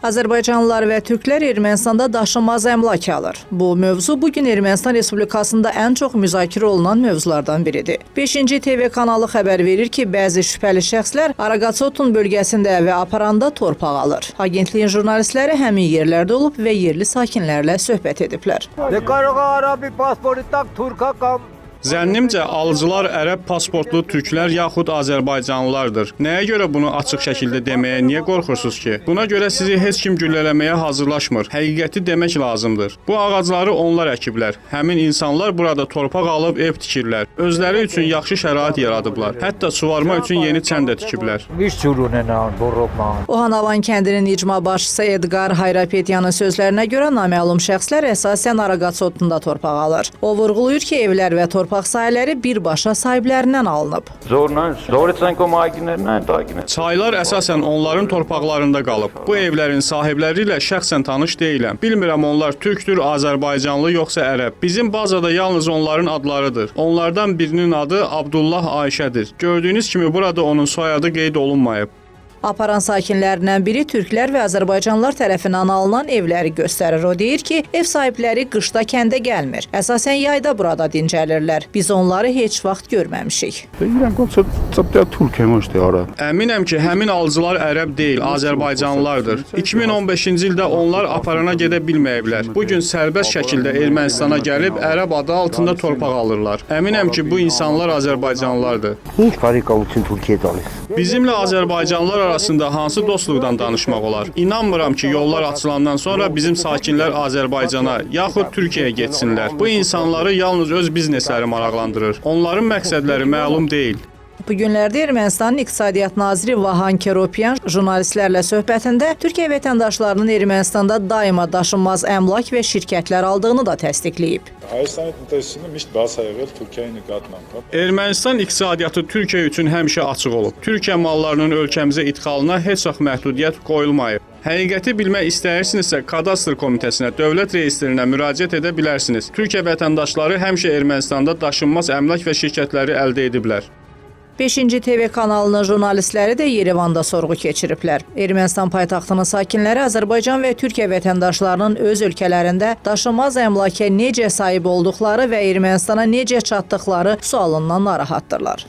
Azərbaycanlılar və türklər Ermənistanda daşınmaz əmlak alır. Bu mövzu bugün Ermənistan Respublikasında ən çox müzakirə olunan mövzulardan biridir. 5-ci TV kanalı xəbər verir ki, bəzi şübhəli şəxslər Araqaçotun bölgəsində və aparanda torpaq alır. Agentliyin jurnalistləri həmin yerlərdə olub və yerli sakinlərlə söhbət ediblər. Zənnimcə, alıcılar ərəb pasportlu türklər yaxud Azərbaycanlılardır. Nəyə görə bunu açıq şəkildə deməyə niyə qorxursunuz ki? Buna görə sizi heç kim güllələməyə hazırlaşmır. Həqiqəti demək lazımdır. Bu ağacları onlar əkiblər. Həmin insanlar burada torpaq alıb ev tikirlər. Özləri üçün yaxşı şərait yaradıblar. Hətta suvarma üçün yeni çənd də tikiblər. Ohanavan kəndinin icma başçısı Edgar Hayrapetyanın sözlərinə görə naməlum şəxslər əsasən Araqaçotunda torpaq alır. O vurğulayır ki, evlər və torpaq sahələri birbaşa sahiblərindən alınıb. Çaylar əsasən onların torpaqlarında qalıb. Bu evlərin sahibləri ilə şəxsən tanış deyiləm. Bilmirəm onlar türkdür, Azərbaycanlı yoxsa ərəb. Bizim bazada yalnız onların adlarıdır. Onlardan birinin adı Abdullah Ayşədir. Gördüyünüz kimi burada onun soyadı qeyd olunmayıb. Aparan sakinlərindən biri türklər və Azərbaycanlılar tərəfindən alınan evləri göstərir. O deyir ki, ev sahibləri qışda kəndə gəlmir. Əsasən yayda burada dincəlirlər. Biz onları heç vaxt görməmişik. Əminəm ki, həmin alıcılar ərəb deyil, Azərbaycanlılardır. 2015-ci ildə onlar aparana gedə bilməyiblər. Bugün sərbəst şəkildə Ermənistana gəlib ərəb adı altında torpaq alırlar. Əminəm ki, bu insanlar Azərbaycanlılardır. Bizimlə Azərbaycanlılar arasında hansı dostluqdan danışmaq olar? İnanmıram ki, yollar açılandan sonra bizim sakinlər Azərbaycana yaxud Türkiyəyə getsinlər. Bu insanları yalnız öz biznesləri maraqlandırır. Onların məqsədləri məlum deyil. Bu günlərdə Ermənistanın İqtisadiyyat naziri Vahan Keropyan jurnalistlərlə söhbətində Türkiyə vətəndaşlarının Ermənistanda daima daşınmaz əmlak və şirkətlər aldığını da təsdiqləyib. Ermənistan iqtisadiyyatı Türkiyə üçün həmişə açıq olub. Türkiyə mallarının ölkəmizə idxalına heç vaxt məhdudiyyət qoyulmayıb. Həqiqəti bilmək istəyirsinizsə, Kadastr Komitəsinə, dövlət reyestrine müraciət edə bilərsiniz. Türkiyə vətəndaşları həmişə Ermənistanda daşınmaz əmlak və şirkətləri əldə ediblər. 5-ci TV kanalının jurnalistləri də Yerevanda sorğu keçiriblər. Ermənistan paytaxtının sakinləri Azərbaycan və Türkiyə vətəndaşlarının öz ölkələrində daşınmaz əmlaka necə sahib olduqları və Ermənistana necə çatdıqları sualından narahatdırlar.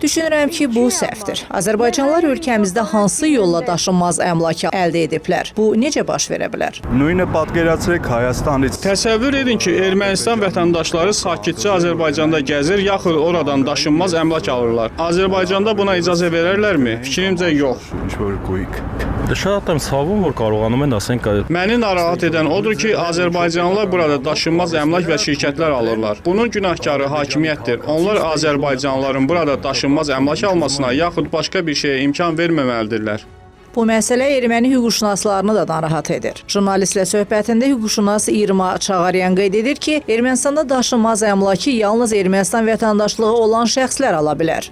Düşünürəm ki, bu səhvdir. Azərbaycanlılar ölkəmizdə hansı yolla daşınmaz əmlaka əldə ediblər? Bu necə baş verə bilər? Təsəvvür edin ki, Ermənistan vətəndaşları sakitcə Azərbaycanda gəzir, yaxud oradan daşınmaz əmlak alırlar. Azərbaycanda buna icazə verərlərmi? Fikrimcə yox. Məni narahat edən odur ki, Azərbaycanlılar burada daşınmaz əmlak və şirkətlər alırlar. Bunun günahkarı hakimiyyətdir. Onlar Azərbaycanlıların burada daşınmaz əmlak almasına yaxud başqa bir şeyə imkan verməməlidirlər. Bu məsələ erməni hüquqşünaslarını da narahat edir. Jurnalistlə söhbətində hüquqşünas İrma Çağaryan qeyd edir ki, Ermənistanda daşınmaz əmlakı yalnız Ermənistan vətəndaşlığı olan şəxslər ala bilər.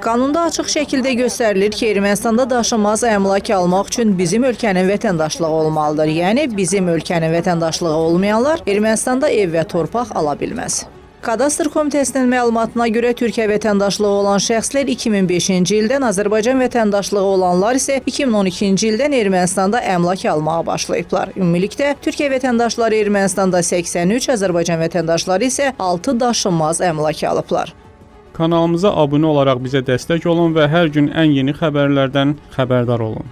Qanunda açıq şəkildə göstərilir ki, Ermənistanda daşınmaz əmlak almaq üçün bizim ölkənin vətəndaşlığı olmalıdır. Yəni, bizim ölkənin vətəndaşlığı olmayanlar Ermənistanda ev və torpaq ala bilməz. Kadastr Komitəsinin məlumatına görə Türkiyə vətəndaşlığı olan şəxslər 2005-ci ildən, Azərbaycan vətəndaşlığı olanlar isə 2012-ci ildən Ermənistanda əmlak almağa başlayıblar. Ümumilikdə Türkiyə vətəndaşları Ermənistanda 83, Azərbaycan vətəndaşları isə 6 daşınmaz əmlak alıblar. Kanalımıza abunə olaraq bizə dəstək olun və hər gün ən yeni xəbərlərdən xəbərdar olun.